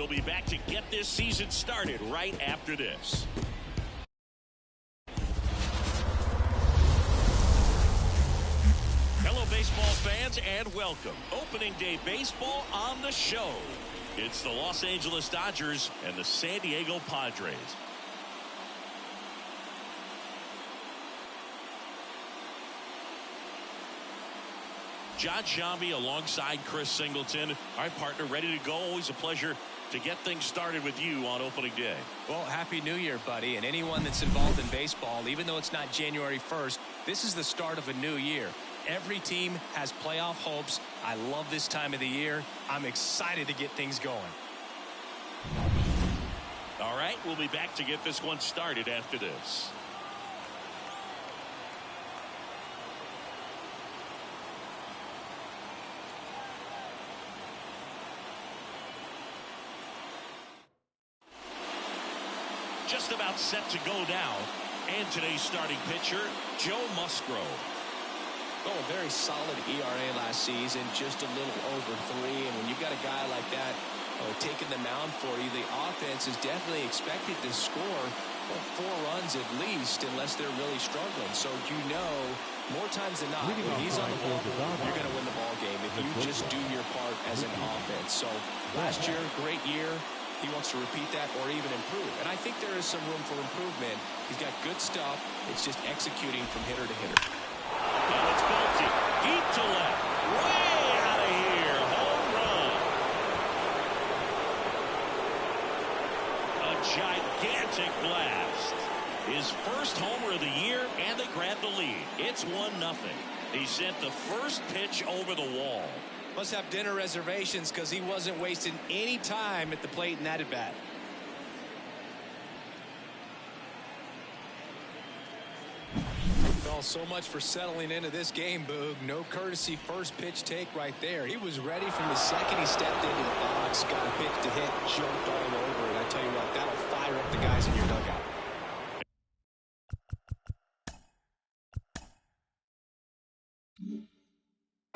We'll be back to get this season started right after this. Hello, baseball fans, and welcome. Opening day baseball on the show. It's the Los Angeles Dodgers and the San Diego Padres. John Shambi alongside Chris Singleton. Our partner ready to go. Always a pleasure to get things started with you on opening day. Well, Happy New Year, buddy. And anyone that's involved in baseball, even though it's not January 1st, this is the start of a new year. Every team has playoff hopes. I love this time of the year. I'm excited to get things going. All right, we'll be back to get this one started after this. Just about set to go now. And today's starting pitcher, Joe Musgrove. Oh, a very solid ERA last season, just a little over 3. And when you've got a guy like that taking the mound for you, the offense is definitely expected to score 4 runs at least, unless they're really struggling. So more times than not, when he's on the ball, you're going to win the ball game if you just do your part as an offense. So last year, great year. He wants to repeat that or even improve. And I think there is some room for improvement. He's got good stuff. It's just executing from hitter to hitter. And it's Bolte. Deep to left. Way out of here. Home run. A gigantic blast. His first homer of the year, and they grab the lead. It's 1-0. He sent the first pitch over the wall. Must have dinner reservations because he wasn't wasting any time at the plate in that at bat. Well, so much for settling into this game, Boog. No courtesy first pitch take right there. He was ready from the second he stepped into the box, got a pitch to hit, jumped all over it. I tell you what, that'll fire up the guys in your dugout.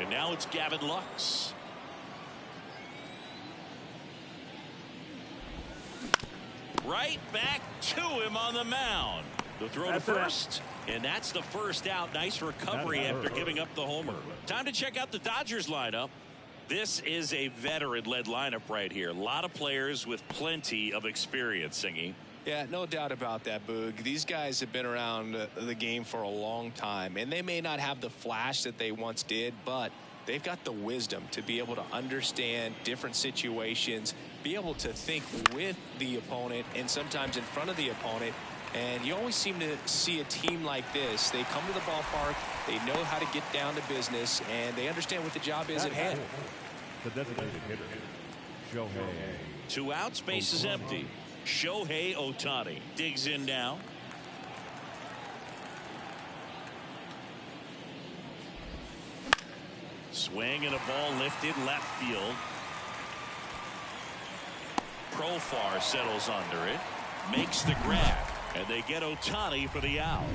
And now it's Gavin Lux. Right back to him on the mound. The throw to first, and that's the first out. Nice recovery after giving up the homer. Time to check out the Dodgers lineup. This is a veteran-led lineup right here. A lot of players with plenty of experience, Singy. Yeah, no doubt about that, Boog. These guys have been around the game for a long time, and they may not have the flash that they once did, but they've got the wisdom to be able to understand different situations, be able to think with the opponent and sometimes in front of the opponent. And you always seem to see a team like this. They come to the ballpark, they know how to get down to business, and they understand what the job is at hand. The designated hitter, Shohei. 2 outs, base is empty. Shohei Ohtani digs in now. Swing and a ball lifted left field. Profar settles under it, makes the grab, and they get Ohtani for the out.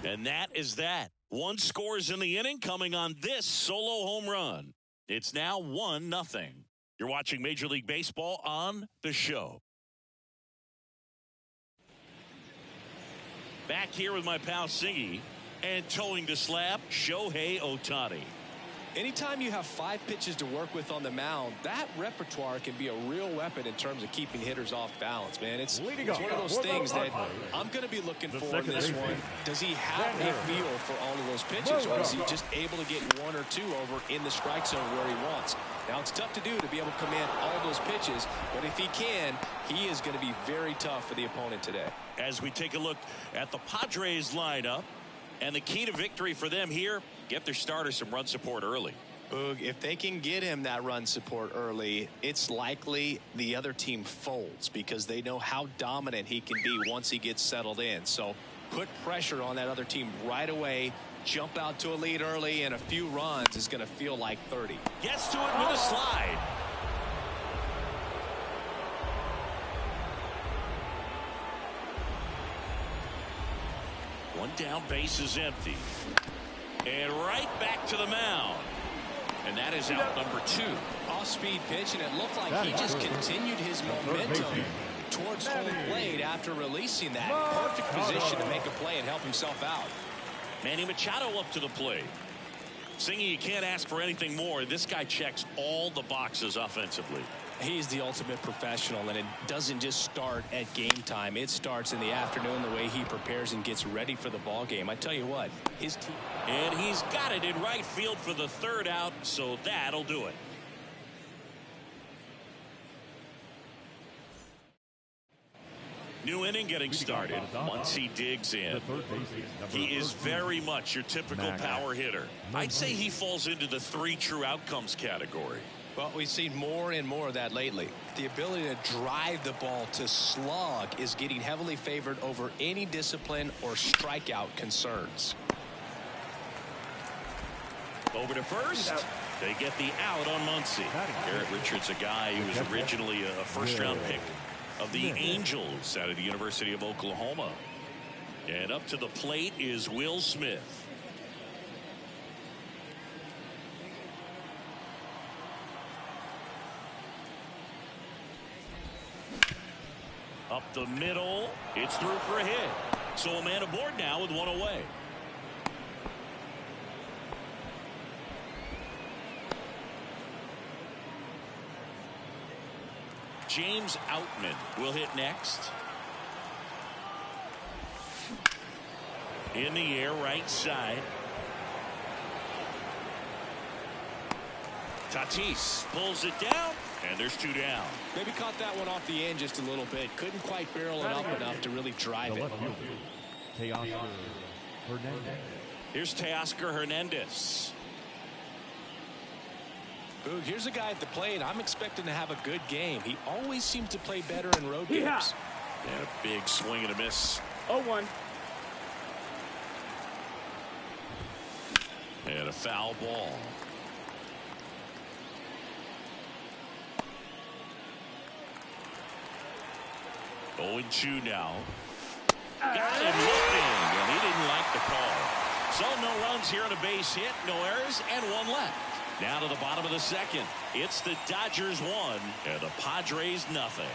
And that is that. 1 scores in the inning coming on this solo home run. It's now 1-0. You're watching Major League Baseball on the show. Back here with my pal Singy, and towing the slab, Shohei Ohtani. Anytime you have 5 pitches to work with on the mound, that repertoire can be a real weapon in terms of keeping hitters off balance, man. It's one of those things that I'm going to be now, for in this one. Does he have a feel for all of those pitches, or is he just able to get 1 or 2 over in the strike zone where he wants? Now, it's tough to do to be able to command all those pitches, but if he can, he is going to be very tough for the opponent today. As we take a look at the Padres lineup, and the key to victory for them here, get their starter some run support early. Boog, if they can get him that run support early, it's likely the other team folds because they know how dominant he can be once he gets settled in. So put pressure on that other team right away. Jump out to a lead early, and a few runs is going to feel like 30. Gets to it with a slide. One down, base is empty. And right back to the mound. And that is out number 2. off-speed pitch, and it looked like he just continued his momentum towards home plate after releasing that. Perfect position to make a play and help himself out. Manny Machado up to the plate. Singy, you can't ask for anything more. This guy checks all the boxes offensively. He's the ultimate professional, and it doesn't just start at game time. It starts in the afternoon, the way he prepares and gets ready for the ball game. I tell you what, his team. And he's got it in right field for the third out, so that'll do it. New inning getting started. Once he digs in, he is very much your typical power hitter. I'd say he falls into the 3 true outcomes category. Well, we've seen more and more of that lately. The ability to drive the ball to slug is getting heavily favored over any discipline or strikeout concerns. Over to first. They get the out on Muncy. Garrett Richards, a guy who was originally a first-round pick of the Angels out of the University of Oklahoma. And up to the plate is Will Smith. Up the middle. It's through for a hit. So a man aboard now with one away. James Outman will hit next. In the air, right side. Tatis pulls it down, and there's 2 down. Maybe caught that one off the end just a little bit. Couldn't quite barrel it up enough to really drive it. Teoscar Hernandez. Here's Teoscar Hernandez. Boog, here's a guy at the plate. I'm expecting to have a good game. He always seems to play better in road games. And a big swing and a miss. 0-1. And a foul ball. Oh, 0-2 now. Got him looking, and he didn't like the call. So no runs here on a base hit, no errors, and 1 left. Now to the bottom of the second. It's the Dodgers 1 and the Padres nothing.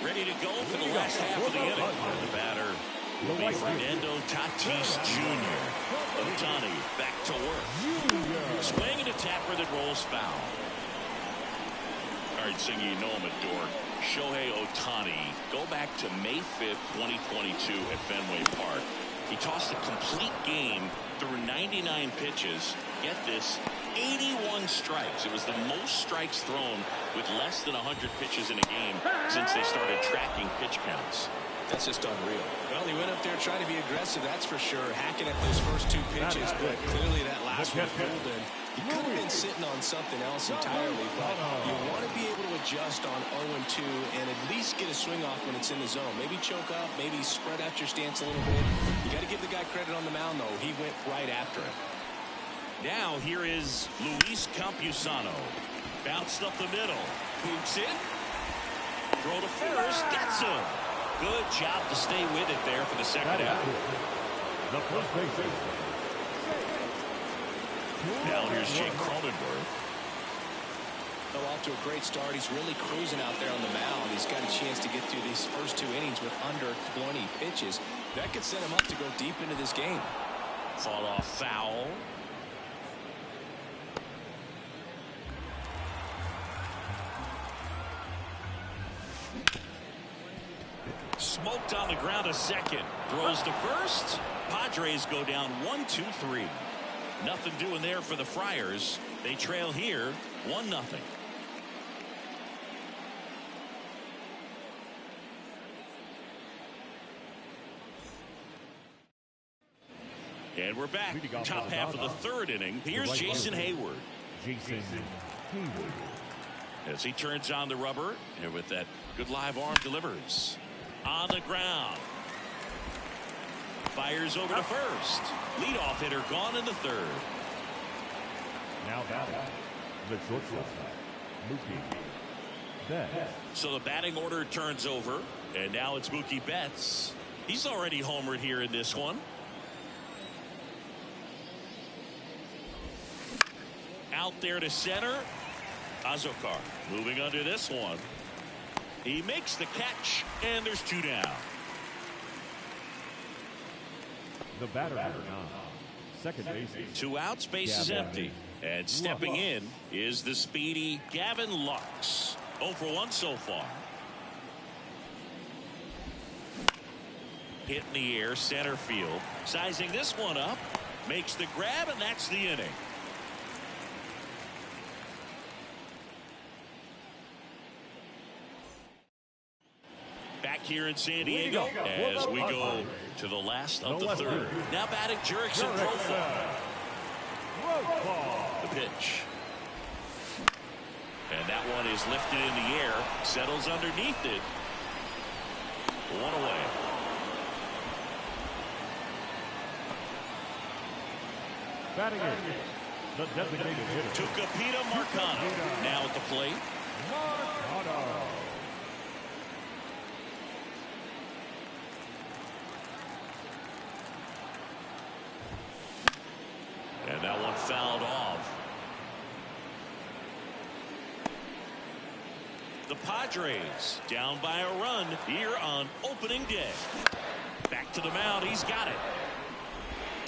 Ready to go for the last half of the inning. And the batter will be Fernando Tatis Jr. Ohtani back to work. Swing and a tapper that rolls foul. All right, Singy, you know him at Dork. Shohei Ohtani, go back to May 5th, 2022 at Fenway Park. He tossed a complete game through 99 pitches. Get this, 81 strikes. It was the most strikes thrown with less than 100 pitches in a game since they started tracking pitch counts. That's just unreal. Well, he went up there trying to be aggressive, that's for sure, hacking at those first 2 pitches, but clearly that last one fooled him. He could have been sitting on something else entirely, but you want to be able to adjust on 0-2 and at least get a swing off when it's in the zone. Maybe choke up, maybe spread out your stance a little bit. You got to give the guy credit on the mound, though. He went right after him. Now here is Luis Campusano. Bounced up the middle. Boots it. Throw to first. Gets him. Good job to stay with it there for the second out. Now here's Jake Cronenworth. Well, off to a great start. He's really cruising out there on the mound. He's got a chance to get through these first 2 innings with under 20 pitches. That could set him up to go deep into this game. Fall off foul. Smoked on the ground a second. Throws to first. Padres go down 1-2-3. Nothing doing there for the Friars. They trail here 1-0. And we're back. Top half of the third inning. Here's Jason Hayward. As he turns on the rubber, and with that good live arm, delivers. On the ground. Fires over to first. Leadoff hitter gone in the third. Now batting the shortstop, Mookie Betts. So the batting order turns over, and now it's Mookie Betts. He's already homered here in this one. out there to center. Azokar moving under this one. He makes the catch, and there's 2 down. The batter number 9, second baseman. 2 outs, base is empty. And stepping in is the speedy Gavin Lux. 0 for 1 so far. Hit in the air, center field. Sizing this one up. Makes the grab, and that's the inning. Back here in San Diego as we go to the last of the 3rd. Now batting Jurickson Profar. The pitch. And that one is lifted in the air. Settles underneath it. 1 away. Batting in, the designated hitter. Tucupita Marcano now at the plate. Marcano. And that one fouled off. The Padres down by a run here on opening day. Back to the mound. He's got it.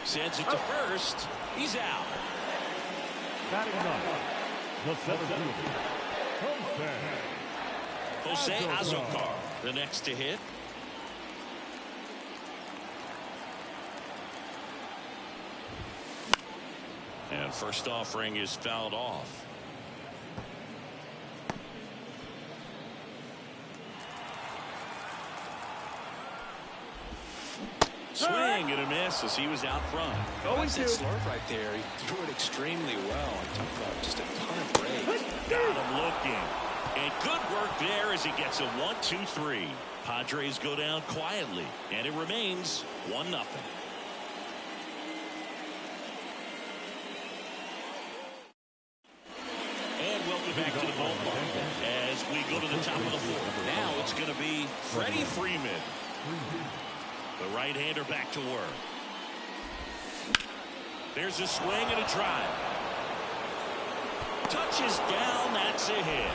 Sends it to first. He's out. Batting 9, the center fielder, Jose Azokar, the next to hit. And first offering is fouled off. Swing and a miss as he was out front. That's that slurve right there. He threw it extremely well. Talk about just a ton of breaks. Got him looking. And good work there as he gets a 1-2-3. Padres go down quietly, and it remains 1-0. And welcome back to the ballpark as we go to the top of the 4th. Now it's going to be Freddie Freeman. The right-hander back to work. There's a swing and a drive. Touches down. That's a hit.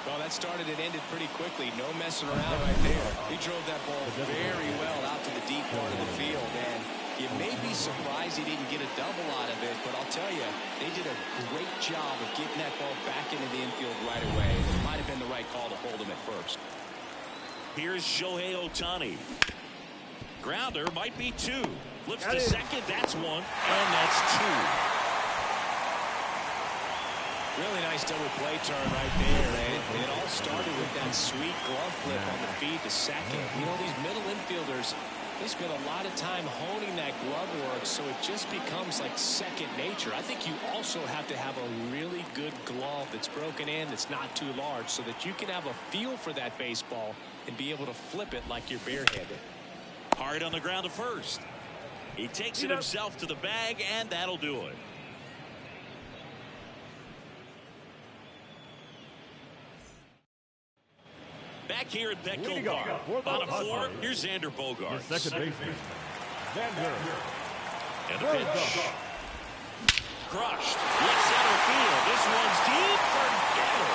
Well, that started and ended pretty quickly. No messing around right there. He drove that ball very well out to the deep part of the field. And you may be surprised he didn't get a double out of it, but I'll tell you, they did a great job of getting that ball back into the infield right away. It might have been the right call to hold him at first. Here's Shohei Ohtani. Grounder might be 2. Flips to second. That's 1. And that's 2. Really nice double play turn right there. And it all started with that sweet glove flip on the feed to second. You know, these middle infielders, they spend a lot of time honing that glove work, so it just becomes like second nature. I think you also have to have a really good glove that's broken in, that's not too large, so that you can have a feel for that baseball and be able to flip it like you're barehanded. Hard on the ground to first. He takes it himself to the bag, and that'll do it. Back here at Petco Park. Bottom 4, here's Xander Bogaerts. Second baseman, Xander. And the pitch. Crushed. Left center field. This one's deep. Forget it.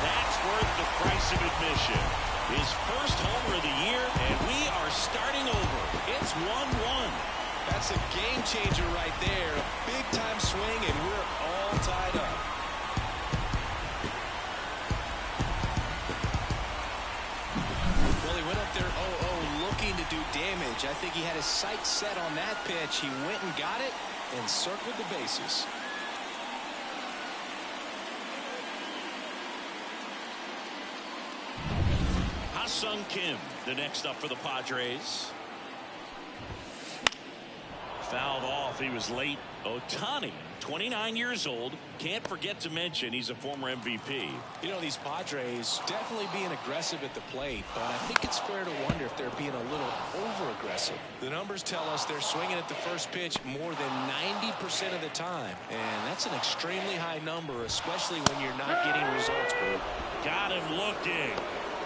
That's worth the price of admission. His first homer of the year, and we are starting over. It's 1-1. That's a game changer right there. A big time swing, and we're all tied up. Well, he went up there 0-0 looking to do damage. I think he had his sights set on that pitch. He went and got it and circled the bases. Ha-Sung Kim, the next up for the Padres. Fouled off. He was late. Ohtani, 29 years old. Can't forget to mention he's a former MVP. You know, these Padres definitely being aggressive at the plate, but I think it's fair to wonder if they're being a little over-aggressive. The numbers tell us they're swinging at the first pitch more than 90% of the time, and that's an extremely high number, especially when you're not getting results, Boo. Got him looking.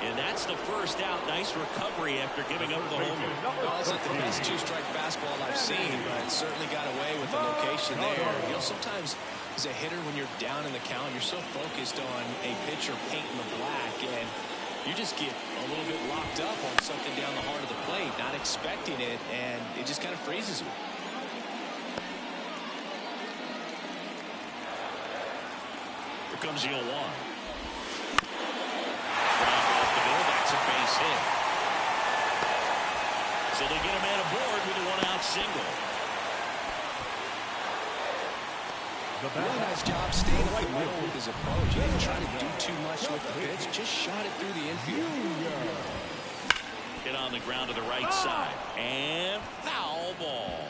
And that's the first out. Nice recovery after giving up the homer. Well, it's like the best two-strike fastball I've seen, but certainly got away with the location there. You know, sometimes as a hitter, when you're down in the count, you're so focused on a pitcher painting the black, and you just get a little bit locked up on something down the heart of the plate, not expecting it, and it just kind of freezes you. Here comes the 0-1. That's a base hit. So they get a man aboard with a one-out single. Really nice job staying up the middle with his approach. He didn't try to do too much with the pitch, just shot it through the infield. Hit on the ground to the right side. And foul ball.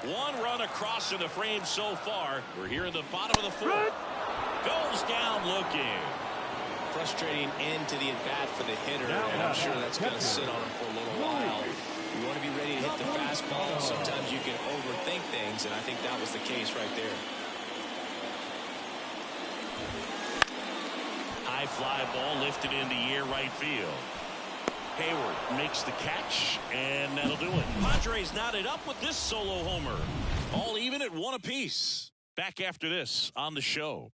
One run across in the frame so far. We're here in the bottom of the fourth. Goes down looking. Frustrating end to the at-bat for the hitter, and I'm sure that's going to sit on him for a little while. You want to be ready to hit the fastball, and sometimes you can overthink things, and I think that was the case right there. High fly ball lifted in the air right field. Hayward makes the catch, and that'll do it. Padres knotted up with this solo homer. All even at 1 apiece. Back after this on the show.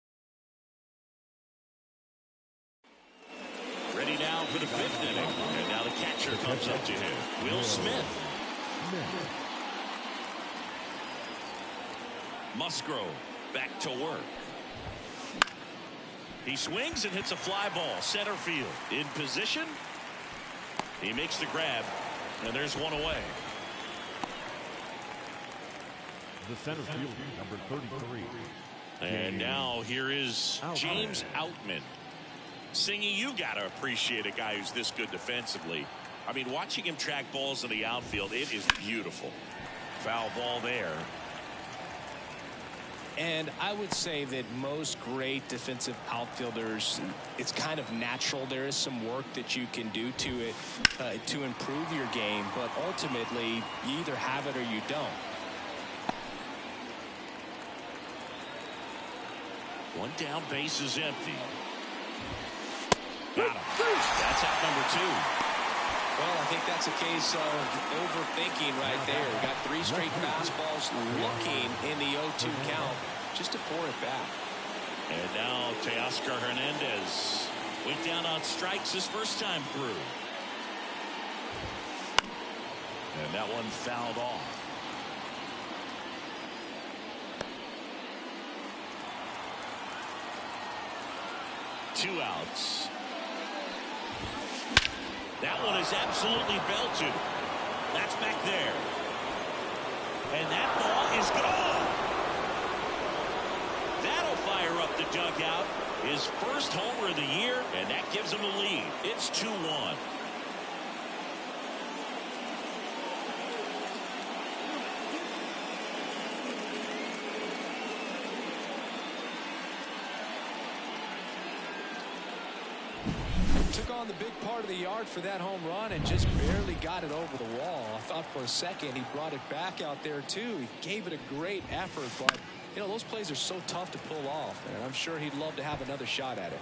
Ready now for the 5th inning. And now the catcher comes up to him. Will Smith. Musgrove back to work. He swings and hits a fly ball. Center field. In position. He makes the grab, and there's one away. The center fielder, number 33. And now here is James Outman. Singy, you got to appreciate a guy who's this good defensively. I mean, watching him track balls in the outfield, it is beautiful. Foul ball there. And I would say that most great defensive outfielders, it's kind of natural. There is some work that you can do to it to improve your game, but ultimately you either have it or you don't. One down, base is empty. Got him. That's out number 2. Well, I think that's a case of overthinking right there. Got 3 straight fastballs looking in the 0-2 count just to pour it back. And now Teoscar Hernandez went down on strikes his first time through. And that one fouled off. Two outs. That one is absolutely belted. That's back there. And that ball is gone. That'll fire up the dugout. His first homer of the year, and that gives him the lead. It's 2-1. Took on the big part of the yard for that home run and just barely got it over the wall. I thought for a second he brought it back out there too. He gave it a great effort, but you know, those plays are so tough to pull off, and I'm sure he'd love to have another shot at it.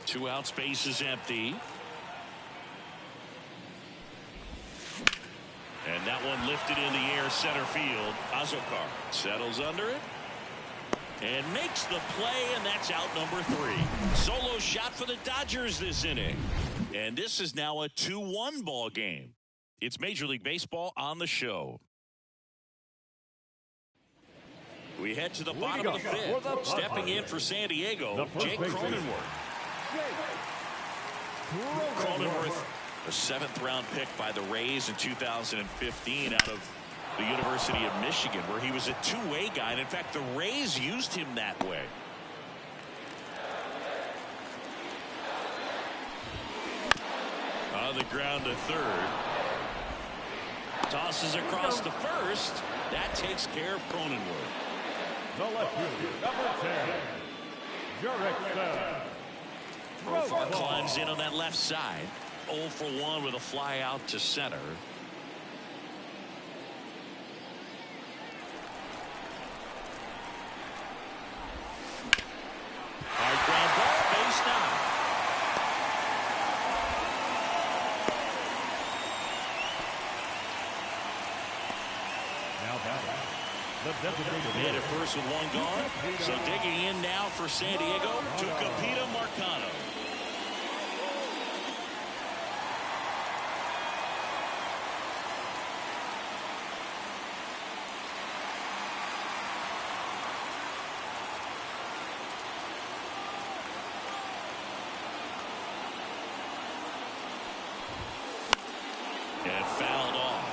Two out, space is empty. And that one lifted in the air center field. Azokar settles under it and makes the play, and that's out number 3. Solo shot for the Dodgers this inning. And this is now a 2-1 ball game. It's Major League Baseball on the show. We head to the bottom of the 5th. Stepping in for San Diego, Jake Cronenworth. Cronenworth, a 7th-round pick by the Rays in 2015 out of the University of Michigan, where he was a two-way guy. And in fact, the Rays used him that way. On the ground to third. Tosses across the first. That takes care of Cronenworth. The left fielder, number 10, Jurickson. Climbs in on that left side. 0 for 1 with a fly out to center. Hard ground ball, base down. Now batting, the designated Made at first with 1 gone. So digging in now for San Diego, Tucupita Marcano. And fouled off.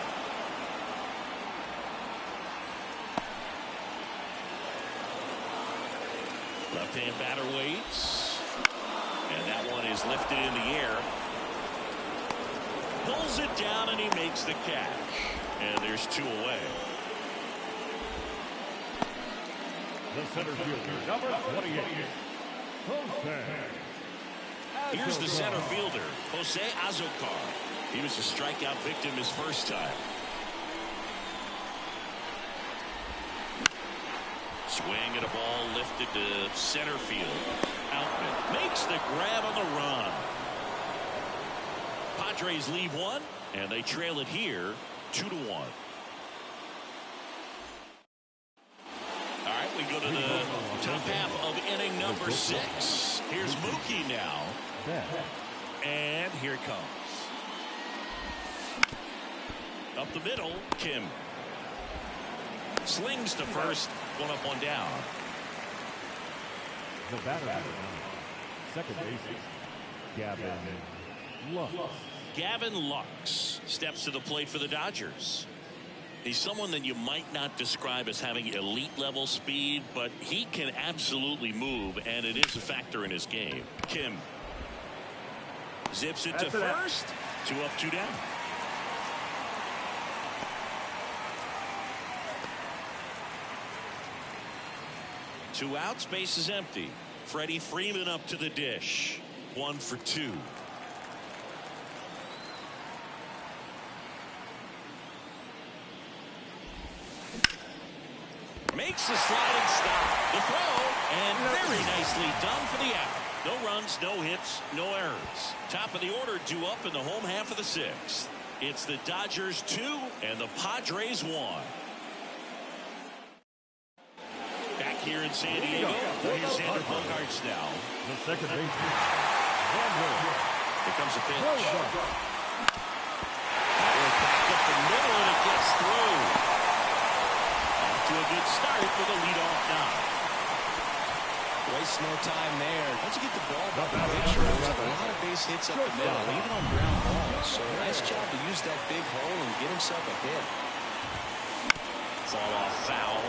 Left-hand batter waits. And that one is lifted in the air. Pulls it down and he makes the catch. And there's 2 away. The center fielder, number 28, Jose. Here's the center fielder, Jose Azocar. He was a strikeout victim his first time. Swing at a ball lifted to center field. Outman makes the grab on the run. Padres leave 1, and they trail it here 2-1. All right, we go to the top half of inning number 6. Here's Mookie now. And here it comes. Up the middle, Kim. Slings to first, 1 up, 1 down. The batter, second baseman, Gavin Lux. Gavin Lux steps to the plate for the Dodgers. He's someone that you might not describe as having elite level speed, but he can absolutely move, and it is a factor in his game. Kim zips it to first. 2 up, 2 down. Two outs, base is empty. Freddie Freeman up to the dish. 1 for 2. Makes the sliding stop. The throw, and very nicely done for the out. No runs, no hits, no errors. Top of the order due up in the home half of the 6th. It's the Dodgers 2 and the Padres 1. Back here in San Diego, Xander Bogaerts now. The second baseman, Here comes a pitch. Back up the middle, and it gets through. Off to a good start with a leadoff knock. Waste no time there. Once you get the ball back in the picture, there's a lot of base hits up the middle, even on ground balls. So nice job to use that big hole and get himself a hit. Fall off foul.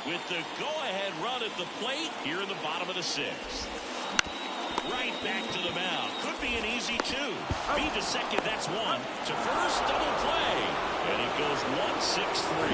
With the go-ahead run at the plate here in the bottom of the 6th. Right back to the mound. Could be an easy 2. Feed to second, that's 1. To first, double play. And it goes 1-6-3.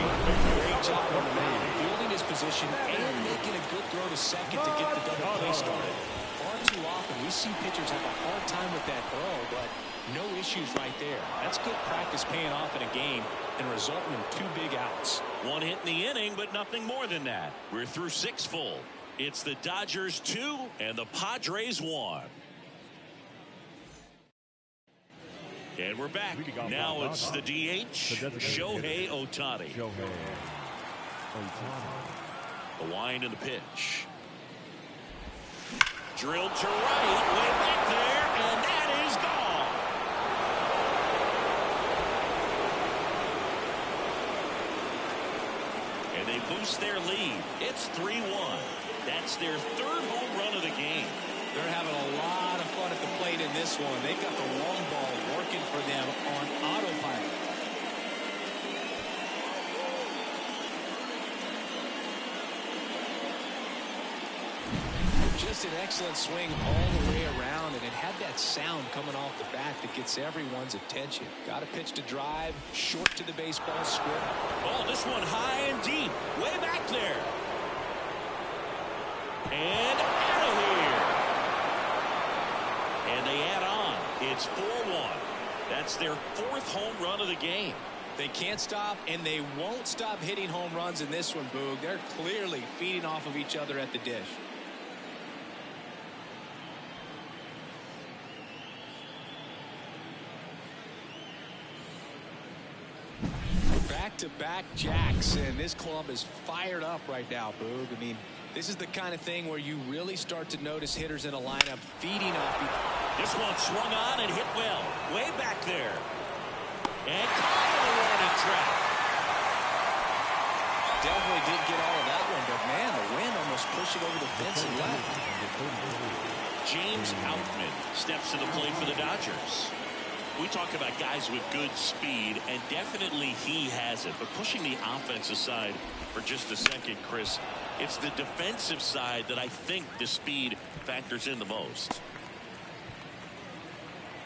Great job on the mound, fielding his position and making a good throw to second to get the double play started. Far too often we see pitchers have a hard time with that throw, but no issues right there. That's good practice paying off in a game and resulting in 2 big outs. 1 hit in the inning, but nothing more than that. We're through 6 full. It's the Dodgers 2 and the Padres 1. And we're back. Now it's the DH, Shohei Ohtani. The wind and the pitch. Drilled to right, way back there, and that is gone. And they boost their lead. It's 3-1. That's their 3rd home run of the game. They're having a lot of fun at the plate in this one. They've got the long ball working for them on autopilot. Just an excellent swing all the way around, and it had that sound coming off the bat that gets everyone's attention. Got a pitch to drive, short to the baseball square. Oh, this one high and deep, way back there. And out of here. And they add on. It's 4-1. That's their 4th home run of the game. They can't stop, and they won't stop hitting home runs in this one, Boog. They're clearly feeding off of each other at the dish. Back-to-back jacks, and this club is fired up right now, Boog. I mean, this is the kind of thing where you really start to notice hitters in a lineup feeding off. This one swung on and hit well, way back there. And caught in the warning track. Definitely didn't get all of that one, but man, the wind almost pushed it over the fence and left. James Outman steps to the plate for the Dodgers. We talk about guys with good speed, and definitely he has it. But pushing the offense aside for just a second, Chris, it's the defensive side that I think the speed factors in the most.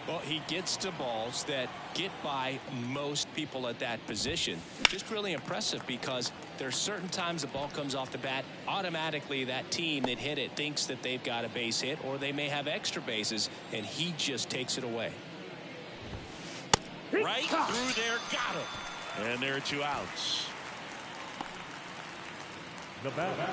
Well, he gets to balls that get by most people at that position. Just really impressive, because there's certain times the ball comes off the bat, automatically that team that hit it thinks that they've got a base hit, or they may have extra bases, and he just takes it away. Right through there, got him. And there are 2 outs. The batter,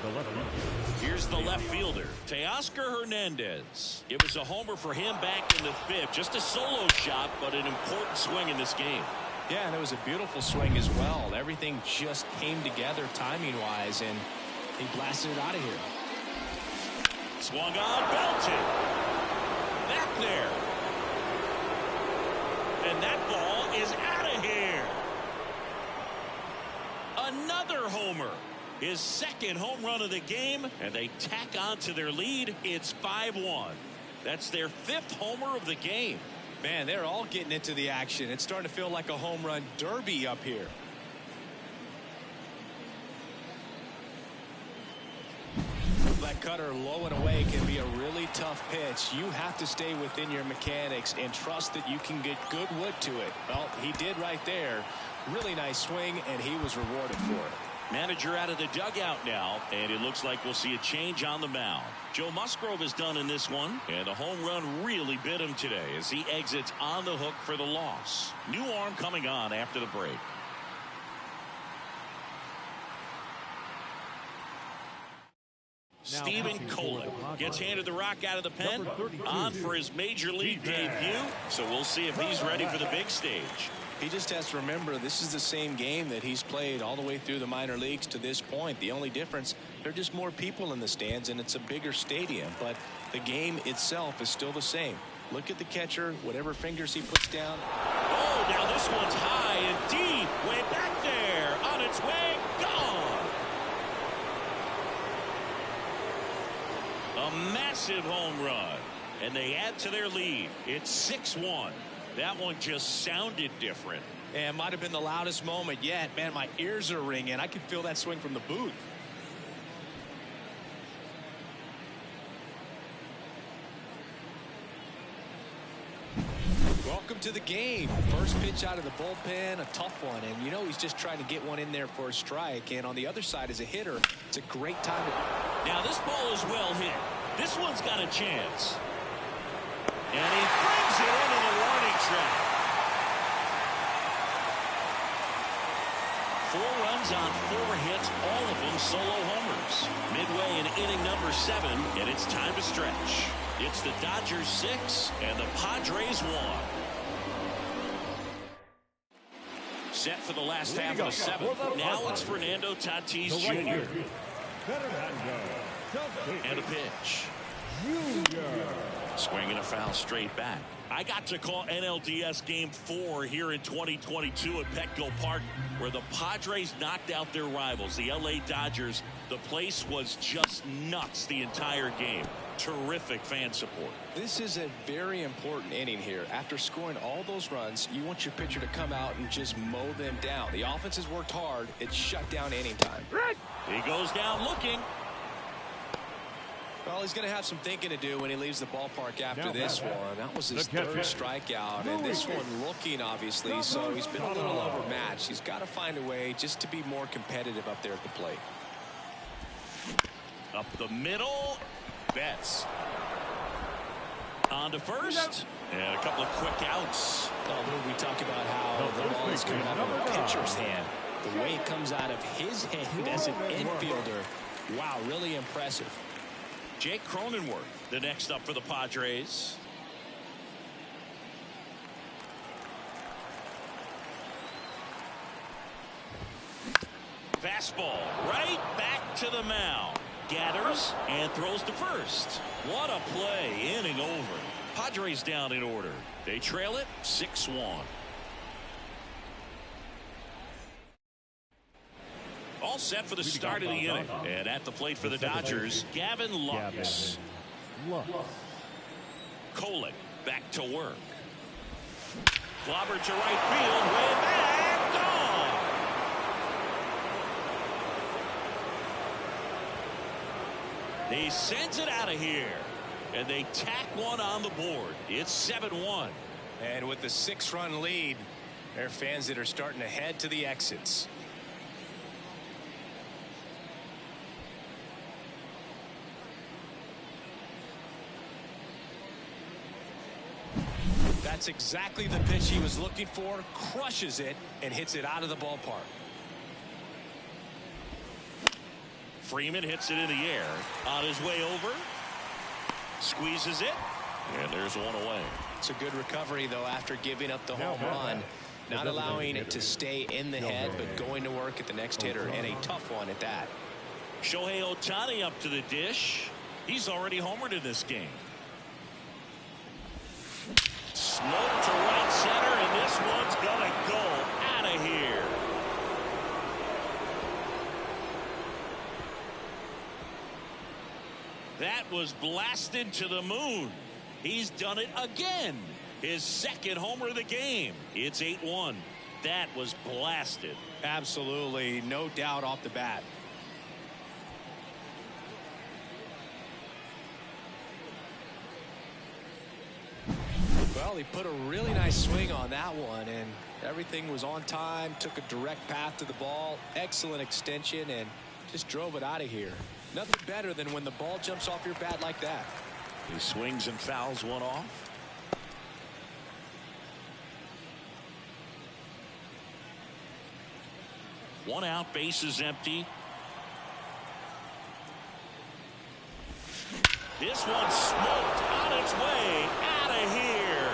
the left fielder. Here's the left fielder, Teoscar Hernandez. It was a homer for him back in the 5th. Just a solo shot, but an important swing in this game. Yeah, and it was a beautiful swing as well. Everything just came together timing-wise, and he blasted it out of here. Swung on, belted. Back there. And that ball is out of here. Another homer. His 2nd home run of the game, and they tack on to their lead. It's 5-1. That's their 5th homer of the game. Man, they're all getting into the action. It's starting to feel like a home run derby up here. That cutter low and away can be a really tough pitch. You have to stay within your mechanics and trust that you can get good wood to it. Well, he did right there. Really nice swing, and he was rewarded for it. Manager out of the dugout now, and it looks like we'll see a change on the mound. Joe Musgrove is done in this one, and the home run really bit him today as he exits on the hook for the loss. New arm coming on after the break. Stephen Colin gets handed the rock out of the pen, on for his major league debut, so we'll see if he's ready for the big stage. He just has to remember this is the same game that he's played all the way through the minor leagues to this point. The only difference, there are just more people in the stands, and it's a bigger stadium, but the game itself is still the same. Look at the catcher, whatever fingers he puts down. Oh, now this one's high and deep, way back there, on its way, gone. A massive home run, and they add to their lead. It's 6-1. That one just sounded different. And might have been the loudest moment yet. Man, my ears are ringing. I can feel that swing from the booth. Welcome to the game. First pitch out of the bullpen, a tough one. And you know he's just trying to get one in there for a strike. And on the other side, as a hitter, it's a great time to... Now this ball is well hit. This one's got a chance. And he brings it into the warning track. 4 runs on 4 hits, all of them solo homers. Midway in inning number 7, and it's time to stretch. It's the Dodgers 6 and the Padres 1. Set for the last half of the 7th. Now it's Fernando Tatis Jr. And a pitch. Swinging a foul straight back. I got to call NLDS Game 4 here in 2022 at Petco Park, where the Padres knocked out their rivals, the LA Dodgers. The place was just nuts the entire game. Terrific fan support. This is a very important inning here. After scoring all those runs, you want your pitcher to come out and just mow them down. The offense has worked hard. It's shut down inning time. He goes down looking. Well, he's going to have some thinking to do when he leaves the ballpark after this one. That was his third strikeout, and this one looking, obviously, so he's been a little overmatched. He's got to find a way just to be more competitive up there at the plate. Up the middle, Betts. On to first, and a couple of quick outs. Oh, we talk about how the ball is coming out of a pitcher's hand. The way it comes out of his hand as an infielder, wow, really impressive. Jake Cronenworth, the next up for the Padres. Fastball right back to the mound. Gathers and throws to first. What a play, inning over. Padres down in order. They trail it 6-1. All set for the start of the inning. And at the plate for the Dodgers, Gavin Lux. Kolek back to work. Clobbered to right field, way back, gone. He sends it out of here. And they tack one on the board. It's 7-1. And with the 6-run lead, there are fans that are starting to head to the exits. That's exactly the pitch he was looking for. Crushes it and hits it out of the ballpark. Freeman hits it in the air. On his way over. Squeezes it. And there's one away. It's a good recovery, though, after giving up the home run. Not allowing it to stay in the head, but going to work at the next hitter, and a tough one at that. Shohei Ohtani up to the dish. He's already homered in this game. Smoke to right center, and this one's gonna go out of here. That was blasted to the moon. He's done it again. His second homer of the game. It's 8-1. That was blasted. Absolutely, no doubt off the bat. Well, he put a really nice swing on that one, and everything was on time. Took a direct path to the ball. Excellent extension, and just drove it out of here. Nothing better than when the ball jumps off your bat like that. He swings and fouls one off. One out, base is empty. This one smoked on its way out of here.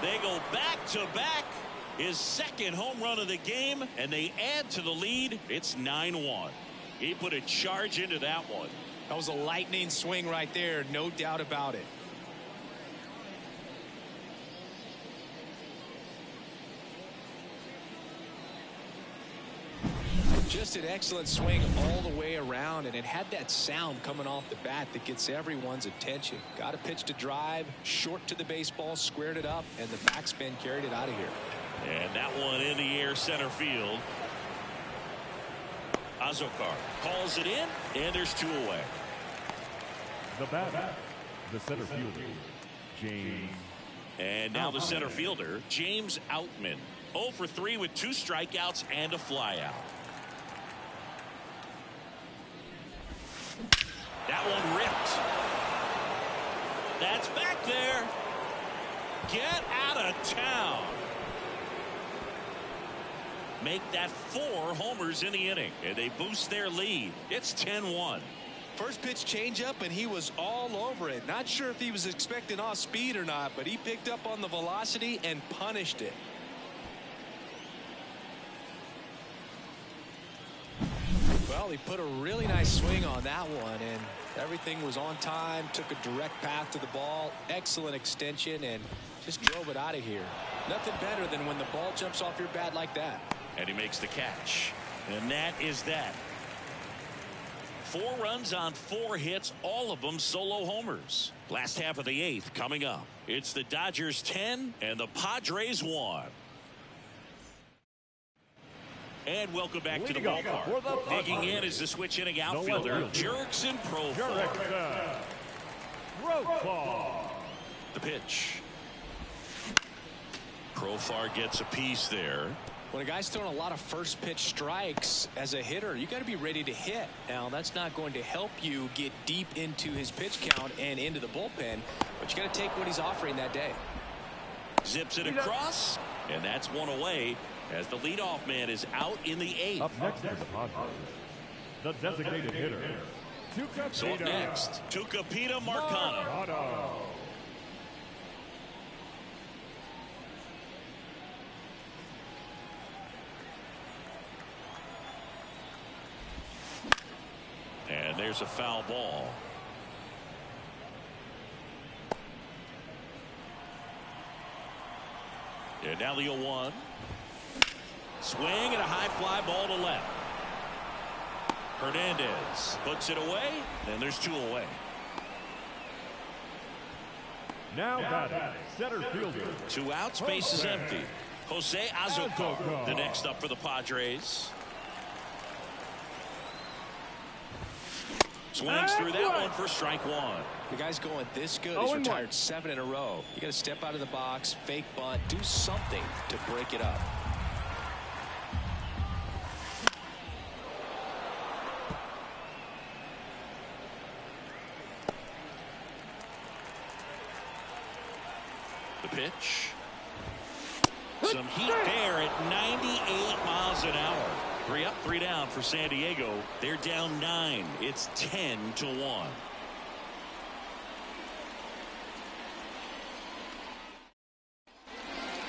They go back to back. His second home run of the game, and they add to the lead. It's 9-1. He put a charge into that one. That was a lightning swing right there, no doubt about it. Just an excellent swing all the way around, and it had that sound coming off the bat that gets everyone's attention. Got a pitch to drive, short to the baseball, squared it up, and the backspin carried it out of here. And that one in the air center field. Azokar calls it in, and there's two away. The batter, the center fielder, James. And now the center fielder, James Outman. 0 for 3 with 2 strikeouts and a flyout. That one ripped. That's back there. Get out of town. Make that 4 homers in the inning, and they boost their lead. It's 10-1. First pitch changeup, and he was all over it. Not sure if he was expecting off speed or not, but he picked up on the velocity and punished it. Well, he put a really nice swing on that one, and everything was on time. Took a direct path to the ball. Excellent extension, and just drove it out of here. Nothing better than when the ball jumps off your bat like that. And he makes the catch. And that is that. 4 runs on 4 hits, all of them solo homers. Last half of the 8th coming up. It's the Dodgers 10 and the Padres 1. And welcome back to the ballpark. Digging in is the switch inning outfielder, Jurickson Profar. The pitch. Profar gets a piece there. When a guy's throwing a lot of first pitch strikes as a hitter, you got to be ready to hit. Now, that's not going to help you get deep into his pitch count and into the bullpen, but you got to take what he's offering that day. Zips it across, and that's one away as the leadoff man is out in the 8th. Up next for the Padres, the designated hitter, So up next, Tucupita Marcano. And there's a foul ball. And now the 0-1. Swing and a high fly ball to left. Hernandez puts it away, and there's 2 away. Now batting, center fielder. 2 outs, base is empty. Jose Azocar, the next up for the Padres. Swings through that one for strike 1. The guy's going this good. He's retired 7 in a row. You got to step out of the box, fake bunt, do something to break it up. The pitch. Some heat there at 98 miles an hour. 3 up, 3 down for San Diego. They're down 9. It's 10-1.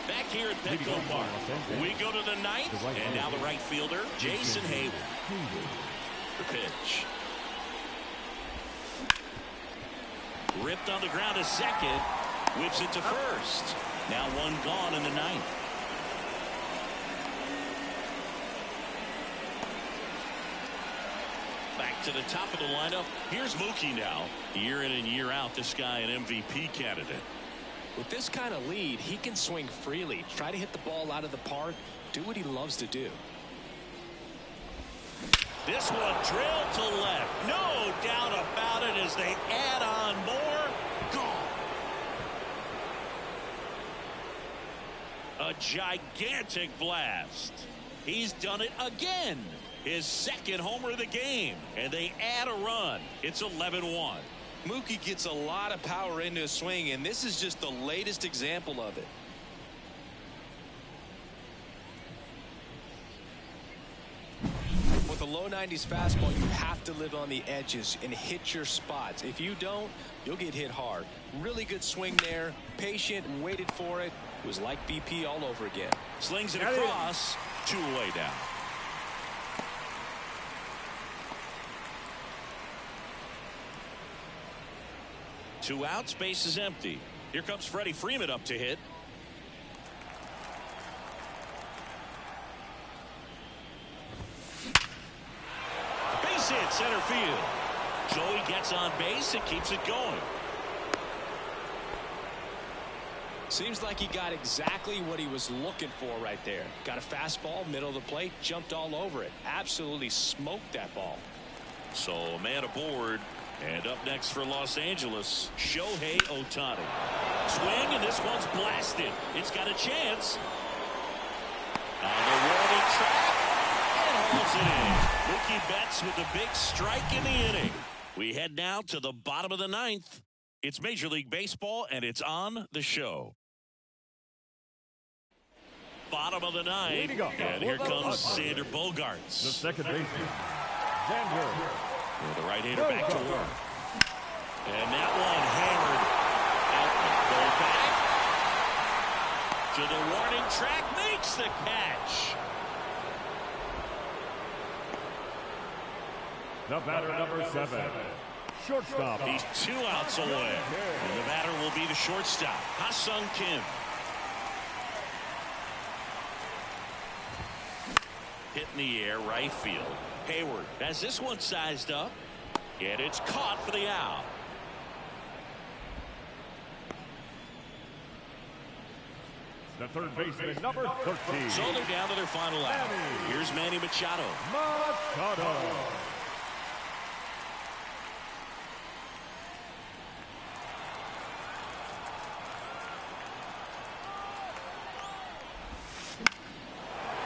Back here at Petco Park, we go to the 9th, and now the right fielder, Jason Heyward. The pitch. Ripped on the ground to second. Whips it to first. Now 1 gone in the 9th. Back to the top of the lineup. Here's Mookie now. Year in and year out, this guy an MVP candidate. With this kind of lead, he can swing freely, try to hit the ball out of the park, do what he loves to do. This one drilled to left. No doubt about it as they add on more. Gone. A gigantic blast. He's done it again. His 2nd homer of the game, and they add a run. It's 11-1. Mookie gets a lot of power into his swing, and this is just the latest example of it. With a low 90s fastball, you have to live on the edges and hit your spots. If you don't, you'll get hit hard. Really good swing there. Patient, waited for it. It was like BP all over again. Slings it across. 2 away down. Two outs, base is empty. Here comes Freddie Freeman up to hit. Base hit, center field. Joey gets on base and keeps it going. Seems like he got exactly what he was looking for right there. Got a fastball, middle of the plate, jumped all over it. Absolutely smoked that ball. So a man aboard. And up next for Los Angeles, Shohei Ohtani. Swing, and this one's blasted. It's got a chance. On the warning track, and hauls it in. Mookie Betts with the big strike in the inning. We head now to the bottom of the 9th. It's Major League Baseball, and it's on the show. Bottom of the 9th, and here comes Xander Bogaerts. The second baseman, Xander. The right-hander back to work. And that one hammered out. Go back to the warning track. Makes the catch. The batter, number 7. Shortstop. He's 2 outs away. And the batter will be the shortstop, Ha-Sung Kim. Hit in the air, right field. Hayward has this one sized up, and it's caught for the out. the third baseman, number 13. So they're down to their final out. Here's Manny Machado. Machado.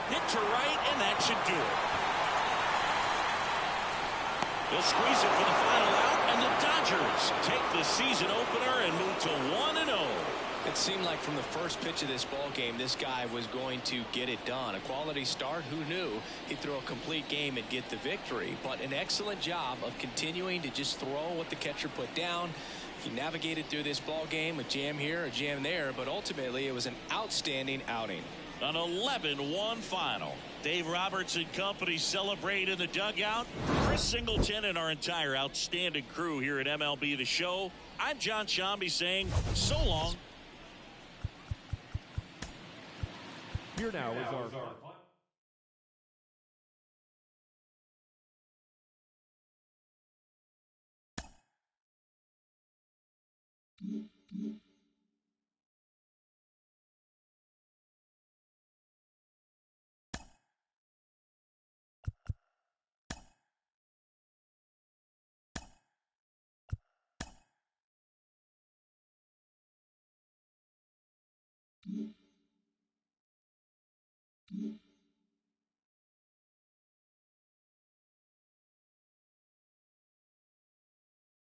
Hit to right, and that should do it. They'll squeeze it for the final out, and the Dodgers take the season opener and move to 1-0. It seemed like from the first pitch of this ball game, this guy was going to get it done. A quality start. Who knew he'd throw a complete game and get the victory? But an excellent job of continuing to just throw what the catcher put down. He navigated through this ball game, a jam here, a jam there, but ultimately it was an outstanding outing. An 11-1 final. Dave Roberts and company celebrate in the dugout. For Chris Singleton and our entire outstanding crew here at MLB The Show, I'm John Shambi saying so long. Here now is our Mm-hmm.